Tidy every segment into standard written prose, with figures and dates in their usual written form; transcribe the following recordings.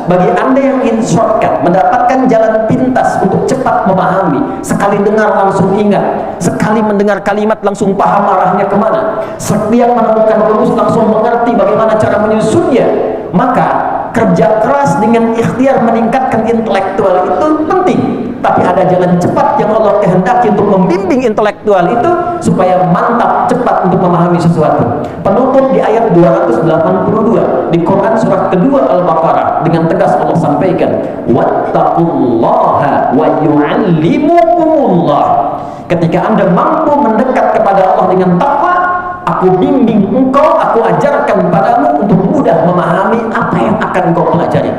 bagi Anda yang ingin shortcut, mendapatkan jalan pintas untuk cepat memahami, sekali dengar langsung ingat, sekali mendengar kalimat langsung paham arahnya kemana, setiap menemukan rumus langsung mengerti bagaimana cara menyusunnya, maka kerja keras dengan ikhtiar meningkatkan intelektual itu penting. Tapi ada jalan cepat yang Allah kehendaki untuk membimbing intelektual itu supaya mantap, cepat untuk memahami sesuatu. Penutup di ayat 282 di Quran surat kedua Al-Baqarah, dengan tegas Allah sampaikan, wattaqullaha wa yu'allimukumullah. Ketika Anda mampu mendekat kepada Allah dengan takwa, aku bimbing engkau, aku ajarkan padamu untuk mudah memahami apa yang akan engkau pelajari.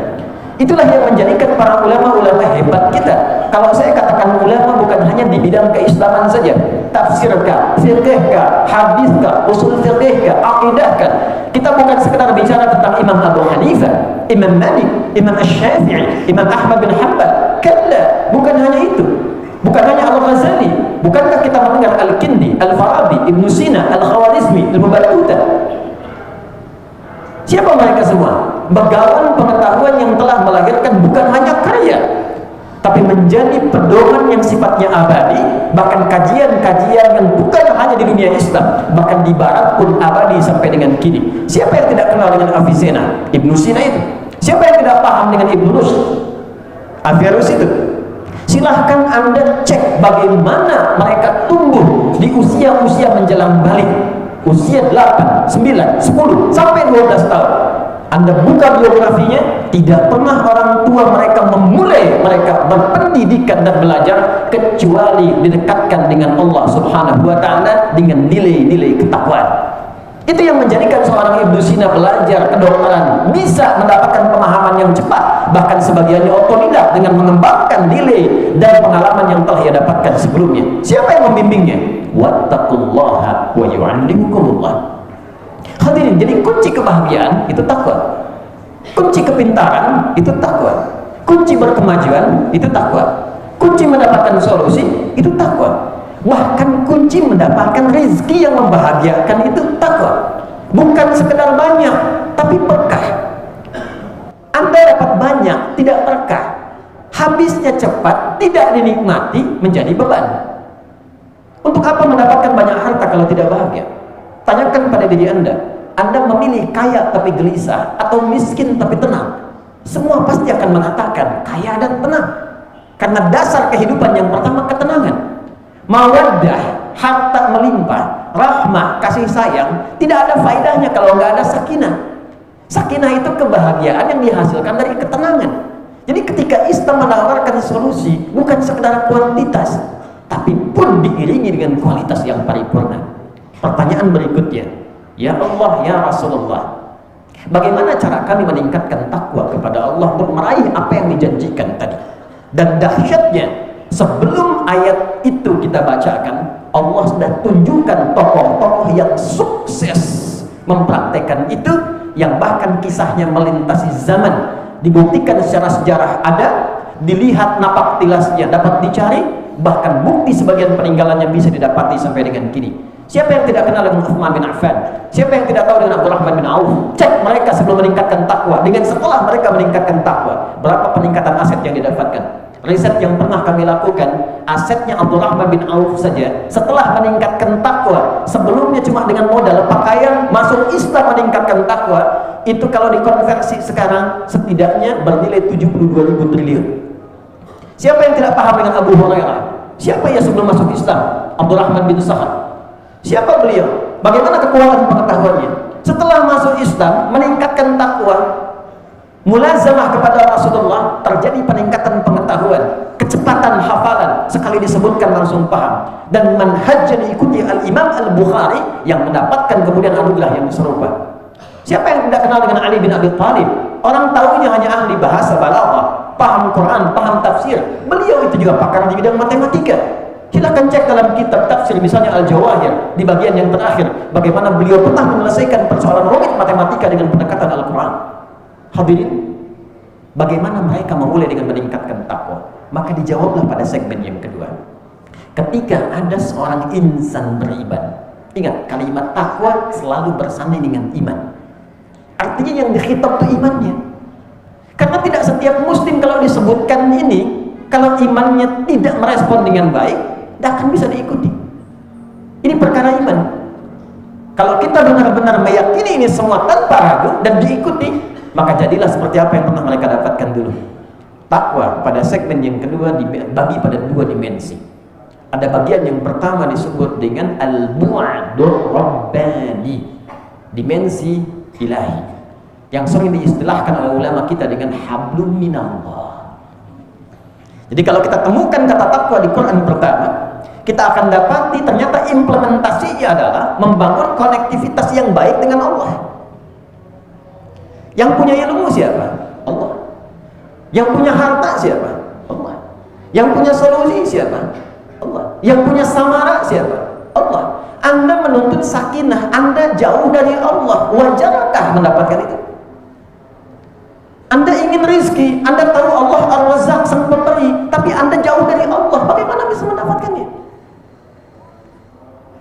Itulah yang menjadikan para ulama-ulama hebat kita. Kalau saya katakan ulama bukan hanya di bidang keislaman saja, tafsirkah, fiqhkah, hadithkah, usul fiqhkah, akidahkah. Kita bukan sekedar bicara tentang Imam Abu Hanifah, Imam Malik, Imam Asy-Syafi'i, Imam Ahmad bin Hanbal. Kalla, bukan hanya itu. Bukan hanya Al-Ghazali. Bukankah kita mendengar Al-Kindi, Al-Farabi, Ibnu Sina, Al-Khawarizmi, Al-Mubattuta? Siapa mereka semua? Begawan pengetahuan yang telah melahirkan bukan hanya karya, tapi menjadi pedoman yang sifatnya abadi, bahkan kajian-kajian yang bukan hanya di dunia Islam, bahkan di barat pun abadi sampai dengan kini. Siapa yang tidak kenal dengan Avicenna? Ibnu Sina itu. Siapa yang tidak paham dengan Ibnu Rushd? Averroes itu. Silahkan Anda cek bagaimana mereka tumbuh di usia-usia menjelang balik, usia 8, 9, 10, sampai 12 tahun. Anda buka biografinya, tidak pernah orang tua mereka memulai mereka berpendidikan dan belajar kecuali didekatkan dengan Allah Subhanahu wa Ta'ala dengan nilai-nilai ketakwaan. Itu yang menjadikan seorang Ibnu Sina belajar kedokteran bisa mendapatkan pemahaman yang cepat, bahkan sebagiannya otodidak dengan mengembangkan nilai dan pengalaman yang telah ia dapatkan sebelumnya. Siapa yang membimbingnya? Wattaqullaha wa yu'allimukumullah. Hadirin, jadi kunci kebahagiaan itu takwa, kunci kepintaran itu takwa, kunci berkemajuan itu takwa, kunci mendapatkan solusi itu takwa, bahkan kunci mendapatkan rezeki yang membahagiakan itu takwa. Bukan sekedar banyak, tapi berkah. Anda dapat banyak, tidak berkah, habisnya cepat, tidak dinikmati, menjadi beban. Untuk apa mendapatkan banyak harta kalau tidak bahagia? Tanyakan pada diri Anda memilih kaya tapi gelisah atau miskin tapi tenang? Semua pasti akan mengatakan kaya dan tenang. Karena dasar kehidupan yang pertama ketenangan. Mawaddah, harta melimpah, rahmah, kasih sayang, tidak ada faedahnya kalau nggak ada sakinah. Sakinah itu kebahagiaan yang dihasilkan dari ketenangan. Jadi ketika Islam menawarkan solusi, bukan sekedar kuantitas, tapi pun diiringi dengan kualitas yang paripurna. Pertanyaan berikutnya, ya Allah, ya Rasulullah, bagaimana cara kami meningkatkan takwa kepada Allah untuk meraih apa yang dijanjikan tadi? Dan dahsyatnya, sebelum ayat itu kita bacakan, Allah sudah tunjukkan tokoh-tokoh yang sukses mempraktekkan itu, yang bahkan kisahnya melintasi zaman, dibuktikan secara sejarah ada, dilihat napak tilasnya dapat dicari, bahkan bukti sebagian peninggalannya bisa didapati sampai dengan kini. Siapa yang tidak kenal dengan Uthman bin Affan? Siapa yang tidak tahu dengan Abdurrahman bin Auf? Cek mereka sebelum meningkatkan takwa, dengan setelah mereka meningkatkan takwa, berapa peningkatan aset yang didapatkan? Riset yang pernah kami lakukan, asetnya Abdurrahman bin Auf saja setelah meningkatkan takwa, sebelumnya cuma dengan modal pakaian, masuk Islam meningkatkan takwa, itu kalau dikonversi sekarang setidaknya bernilai 72.000 triliun. Siapa yang tidak paham dengan Abu Hurairah? Siapa ya sebelum masuk Islam? Abdurrahman bin Sahar. Siapa beliau? Bagaimana kekuatan pengetahuannya? Setelah masuk Islam, meningkatkan takwa, mulazamah kepada Rasulullah, terjadi peningkatan pengetahuan, kecepatan hafalan, sekali disebutkan langsung paham. Dan manhaj yang diikuti Al-Imam Al-Bukhari yang mendapatkan kemudian anugerah yang serupa. Siapa yang tidak kenal dengan Ali bin Abi Thalib? Orang tahunya hanya ahli bahasa balaghah, paham Quran, paham tafsir. Beliau itu juga pakar di bidang matematika. Silakan cek dalam kitab tafsir misalnya Al-Jawahir di bagian yang terakhir, bagaimana beliau pernah menyelesaikan persoalan rumit matematika dengan pendekatan Al-Quran. Hadirin, bagaimana mereka memulai dengan meningkatkan takwa? Maka dijawablah pada segmen yang kedua. Ketika ada seorang insan beriman, ingat kalimat takwa selalu bersanding dengan iman. Artinya yang dikhitab itu imannya. Karena tidak setiap muslim kalau disebutkan ini, kalau imannya tidak merespon dengan baik, tidak akan bisa diikuti. Ini perkara iman. Kalau kita benar-benar meyakini ini semua tanpa ragu dan diikuti, maka jadilah seperti apa yang pernah mereka dapatkan dulu. Takwa pada segmen yang kedua dibagi pada dua dimensi. Ada bagian yang pertama disebut dengan al-bu'dur rabbani, dimensi ilahi, yang sering diistilahkan oleh ulama kita dengan hablum minallah. Jadi kalau kita temukan kata takwa di Quran pertama, kita akan dapati ternyata implementasinya adalah membangun konektivitas yang baik dengan Allah. Yang punya ilmu siapa? Allah. Yang punya harta siapa? Allah. Yang punya solusi siapa? Allah. Yang punya samara siapa? Allah. Anda menuntut sakinah, Anda jauh dari Allah, wajarkah mendapatkan itu? Anda ingin rizki, Anda tahu Allah Ar-Razzaq sang pemberi, tapi Anda jauh dari Allah, bagaimana bisa mendapatkannya?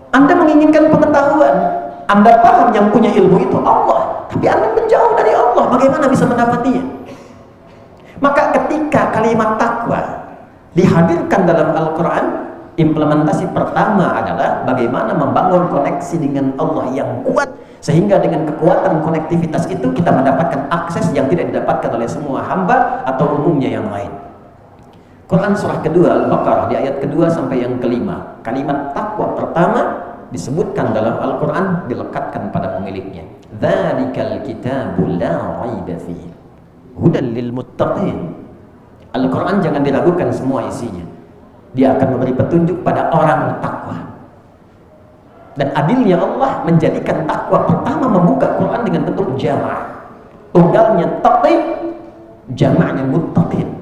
Anda menginginkan pengetahuan, Anda paham yang punya ilmu itu Allah, tapi Anda menjauh dari Allah, bagaimana bisa mendapatinya? Maka ketika kalimat takwa dihadirkan dalam Al-Quran, implementasi pertama adalah bagaimana membangun koneksi dengan Allah yang kuat, sehingga dengan kekuatan konektivitas itu kita mendapatkan akses yang tidak didapatkan oleh semua hamba atau umumnya yang lain. Quran surah kedua Al-Baqarah di ayat kedua sampai yang kelima, kalimat takwa pertama disebutkan dalam Al-Quran, dilekatkan pada pemiliknya. Dzalikal kitabu la raiba fihi hudan lil muttaqin. Al-Quran jangan diragukan semua isinya. Dia akan memberi petunjuk pada orang takwa. Dan adilnya Allah menjadikan takwa pertama membuka Quran dengan bentuk jama'. Tunggalnya taqi, jama'nya muttaqin.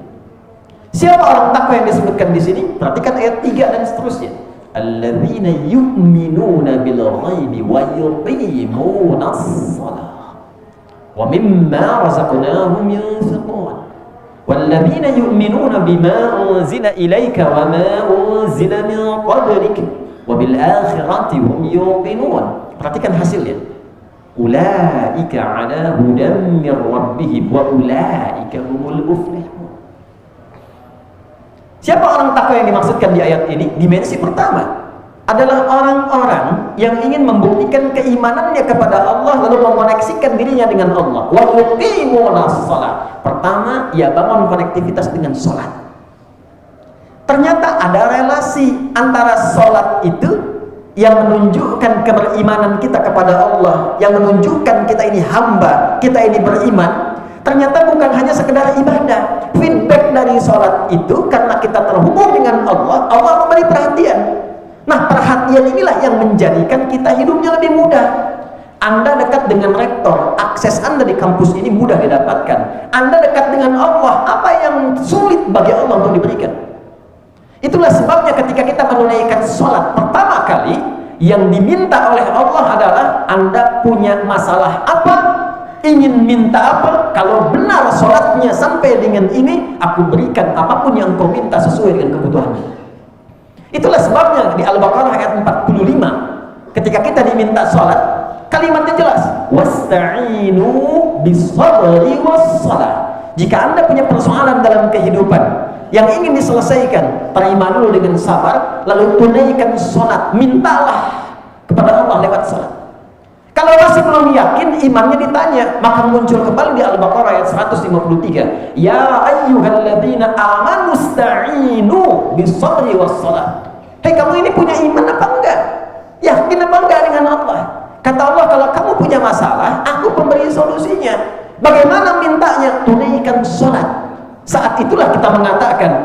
Siapa orang takwa yang disebutkan di sini? Perhatikan ayat 3 dan seterusnya. Alladzina yu'minuna bil ghaibi wa yuqimunas shalah wa mimma razaqnahum yunfiqun. Walladzina yu'minuna bima unzila ilaika wa ma unzila min qablik wa bil akhirati hum yuqinun. Perhatikan hasilnya. Ulaika ala hudan min rabbihim wa ulaika humul muflihun. Siapa orang takwa yang dimaksudkan di ayat ini? Dimensi pertama adalah orang-orang yang ingin membuktikan keimanannya kepada Allah lalu mengoneksikan dirinya dengan Allah. Wa yuqimunas shalah. Pertama, ia bangun konektivitas dengan sholat. Ternyata ada relasi antara sholat itu yang menunjukkan keberimanan kita kepada Allah, yang menunjukkan kita ini hamba, kita ini beriman. Ternyata bukan hanya sekedar ibadah. Feedback dari sholat itu karena kita terhubung dengan Allah, Allah memberi perhatian. Nah, perhatian inilah yang menjadikan kita hidupnya lebih mudah. Anda dekat dengan rektor, akses Anda di kampus ini mudah didapatkan. Anda dekat dengan Allah, apa yang sulit bagi Allah untuk diberikan? Itulah sebabnya ketika kita menunaikan sholat pertama kali, yang diminta oleh Allah adalah Anda punya masalah apa, ingin minta apa. Kalau benar sholatnya sampai dengan ini, aku berikan apapun yang kau minta sesuai dengan kebutuhannya. Itulah sebabnya di Al-Baqarah ayat 45, ketika kita diminta sholat, kalimatnya jelas, wasta'inu bis-sabri was-shalah. Jika Anda punya persoalan dalam kehidupan yang ingin diselesaikan, terima dulu dengan sabar, lalu tunaikan sholat, mintalah kepada Allah lewat sholat. Kalau masih belum yakin, imannya ditanya, maka muncul kembali di Al-Baqarah ayat 153, ya ayyuhalladzina amanu sta'inu bis-sabri was-shalah. Hei, kamu ini punya iman apa enggak? Yakin apa enggak dengan Allah? Kata Allah, kalau kamu punya masalah, aku pemberi solusinya. Bagaimana mintanya? Tunaikan sholat. Saat itulah kita mengatakan,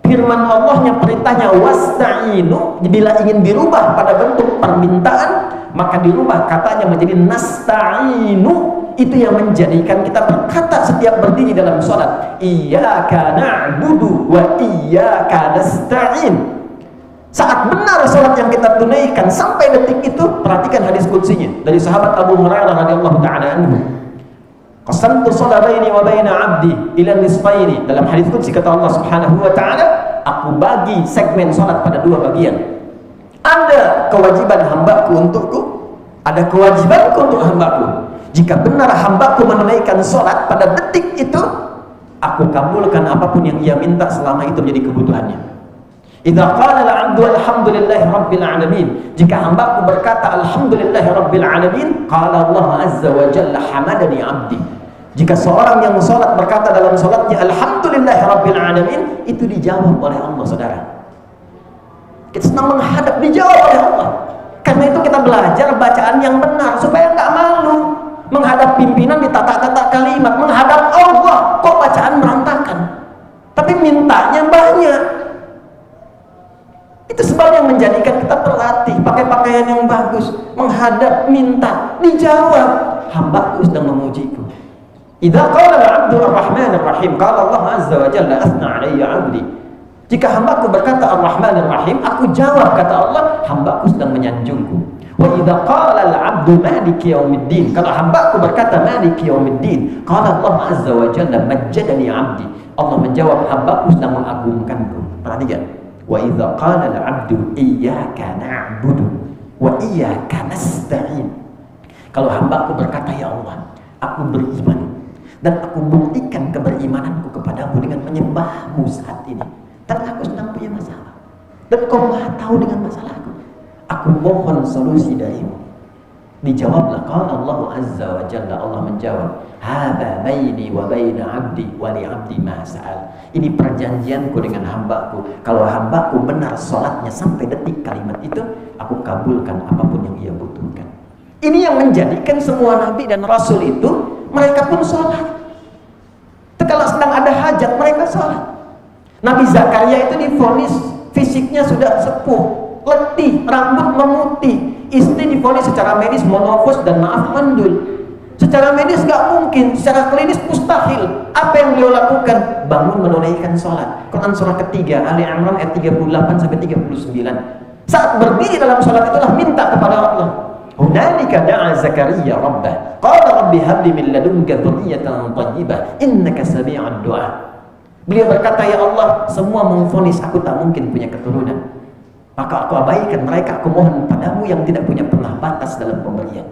firman Allahnya, perintahnya wasta'inu, bila ingin dirubah pada bentuk permintaan, maka dirubah katanya menjadi nasta'inu. Itu yang menjadikan kita berkata setiap berdiri dalam sholat, iyyaka na'budu wa iyyaka nasta'in. Saat benar sholat yang kita tunaikan sampai detik itu, perhatikan hadis qudsinya dari sahabat Abu Hurairah radhiyallahu ta'ala anhu. Qasamtu sholat baini wa baina 'abdi ila nisfaini. Dalam hadis qudsi kata Allah Subhanahu wa ta'ala, aku bagi segmen sholat pada dua bagian. Ada kewajiban hambaku untukku, ada kewajibanku untuk hambaku. Jika benar hambaku menunaikan sholat pada detik itu, aku kabulkan apapun yang ia minta selama itu menjadi kebutuhannya. Idza qala al-'abdu alhamdulillahi rabbil alamin, jika hambaku berkata alhamdulillahi rabbil alamin, qala Allah azza wa jalla hamadani 'abdi. Jika seorang yang salat berkata dalam salatnya alhamdulillahi rabbil alamin, itu dijawab oleh Allah, saudara. Kita senang menghadap, dijawab oleh Allah. Karena itu kita belajar bacaan yang benar supaya nggak malu menghadap pimpinan ditata-tata kalimat, menghadap Allah kok bacaan berantakan, tapi mintanya banyak. Itu sebab yang menjadikan kita berlatih pakai pakaian yang bagus, menghadap, minta, dijawab. Hambaku sedang memujiku. Idza qala al-'abdu ar-rahman ar-rahim, qala Allah azza wa jalla athna 'alayya 'abdi. Jika hambaku berkata ar-rahman ar-rahim, aku jawab, kata Allah, hambaku sedang menyanjungku. Wa idza qala al-'abdu maliki yaumiddin, kalau hambaku berkata maliki yaumiddin, qala Allah azza wa jalla majjadani 'abdi. Allah menjawab, hambaku sedang mengagungkanku. Perhatikan. Wa idza qala al-'abdu iyyaka na'budu wa iyyaka nasta'in. Kalau hambaku berkata, ya Allah, aku beriman dan aku buktikan keberimananku kepadamu dengan menyembahmu saat ini, dan aku sedang punya masalah dan kau maha tahu dengan masalahku, aku mohon solusi darimu. Dijawablah, qala Allah azza wa jalla, Allah menjawab, hadza baini wa baina 'abdi wa li 'abdi ma sa'al. Ini perjanjianku dengan hambaku, kalau hambaku benar salatnya sampai detik kalimat itu, aku kabulkan apapun yang ia butuhkan. Ini yang menjadikan semua nabi dan rasul itu mereka pun salat. Kalau sedang ada hajat mereka salat. Nabi Zakaria itu divonis fisiknya sudah sepuh, letih, rambut memutih. Istri divonis secara medis monofos dan maaf mandul. Secara medis gak mungkin, secara klinis mustahil. Apa yang beliau lakukan? Bangun menunaikan sholat. Quran surah ketiga Ali Imran ayat 38 sampai 39. Saat berdiri dalam sholat itulah minta kepada Allah. Hunalika da'a Zakaria rabbah, qala rabbi habli min ladunka dzurriyyatan thayyibah innaka sami'ud du'a. Beliau berkata, ya Allah, semua memvonis aku tak mungkin punya keturunan, maka aku abaikan mereka, aku mohon padamu yang tidak punya pernah batas dalam pemberian.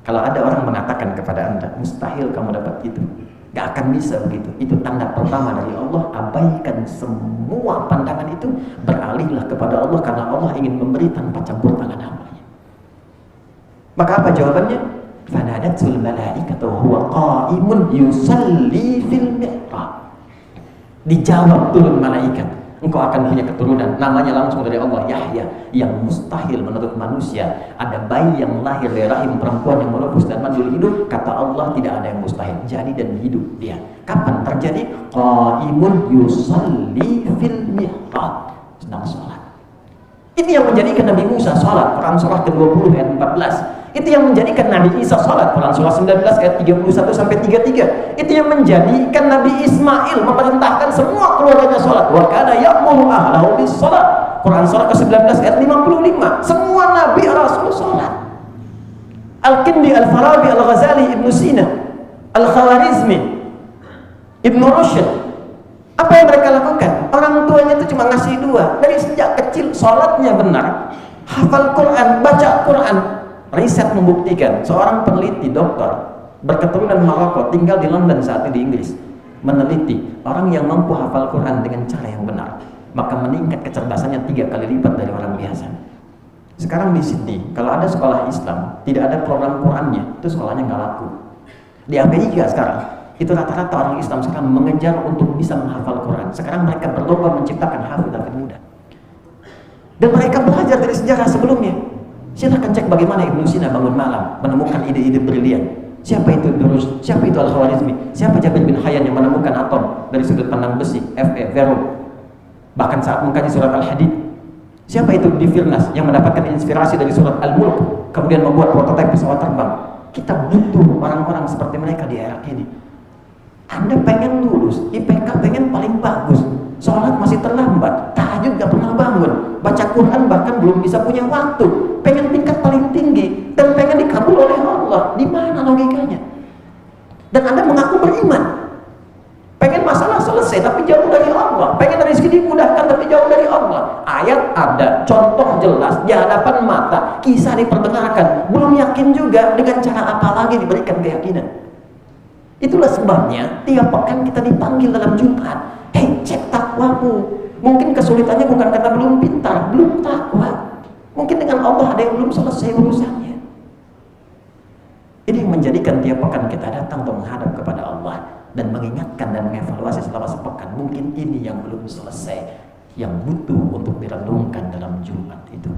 Kalau ada orang mengatakan kepada anda, mustahil kamu dapat itu, gak akan bisa begitu, itu tanda pertama dari Allah. Abaikan semua pandangan itu, beralihlah kepada Allah, karena Allah ingin memberi tanpa campur tangan hambanya. Maka apa jawabannya? Fanadatul malaikatu huwa qa'imun yusalli fil mihrab. Dijawab turun malaikat, engkau akan punya keturunan, namanya langsung dari Allah, Yahya, yang mustahil menurut manusia. Ada bayi yang lahir dari rahim perempuan yang menopus dan mandul hidup, kata Allah tidak ada yang mustahil, jadi dan hidup dia. Kapan terjadi? Qa'imun yusalli fil mihrab, sedang sholat. Ini yang menjadikan Nabi Musa sholat, Quran surah ke-20 ayat 14. Itu yang menjadikan Nabi Isa sholat, Quran surah 19 ayat 31 sampai 33. Itu yang menjadikan Nabi Ismail memerintahkan semua keluarganya sholat. Wa kana ya'muru ahlahu bis sholat, Quran surah ke-19 ayat 55. Semua Nabi Rasul sholat. Al-Kindi, Al-Farabi, Al-Ghazali, Ibnu Sina, Al-Khawarizmi, Ibnu Rushd, apa yang mereka lakukan? Orang tuanya itu cuma ngasih dua. Dari sejak kecil sholatnya benar, hafal Quran, baca Quran. Riset membuktikan, seorang peneliti dokter berketurunan Maroko, tinggal di London saat itu di Inggris, meneliti orang yang mampu hafal Quran dengan cara yang benar, maka meningkat kecerdasannya 3 kali lipat dari orang biasa. Sekarang di Sydney, kalau ada sekolah Islam tidak ada program Qurannya, itu sekolahnya nggak laku. Di Amerika sekarang itu rata-rata orang Islam sekarang mengejar untuk bisa menghafal Quran. Sekarang mereka berlomba menciptakan hafiz muda, dan mereka belajar dari sejarah sebelumnya. Silahkan cek bagaimana Ibnu Sina bangun malam menemukan ide-ide brilian. Siapa itu Ibnu Rushd? Siapa itu Al-Khawarizmi? Siapa Jabir bin Hayyan yang menemukan atom dari sudut pandang besi, Vero? Bahkan saat mengkaji surat Al-Hadid, siapa itu Di Firnas yang mendapatkan inspirasi dari surat Al-Mulk, kemudian membuat prototipe pesawat terbang? Kita butuh orang-orang seperti mereka di era ini. Anda pengen lulus, IPK pengen paling bagus, sholat masih terlambat, tahajud gak pernah bangun, baca Quran bahkan belum bisa punya waktu, pengen tingkat paling tinggi dan pengen dikabul oleh Allah. Di mana logikanya? Dan Anda mengaku beriman, pengen masalah selesai tapi jauh dari Allah, pengen rezeki dimudahkan tapi jauh dari Allah. Ayat ada, contoh jelas di hadapan mata, kisah diperdengarkan, belum yakin juga, dengan cara apa lagi diberikan keyakinan? Itulah sebabnya tiap pekan kita dipanggil dalam Jumat. Hei, cek takwamu. Mungkin kesulitannya bukan karena belum pintar, belum takwa. Mungkin dengan Allah ada yang belum selesai urusannya. Ini yang menjadikan tiap pekan kita datang untuk menghadap kepada Allah dan mengingatkan dan mengevaluasi selama sepekan. Mungkin ini yang belum selesai, yang butuh untuk direnungkan dalam Jumat itu.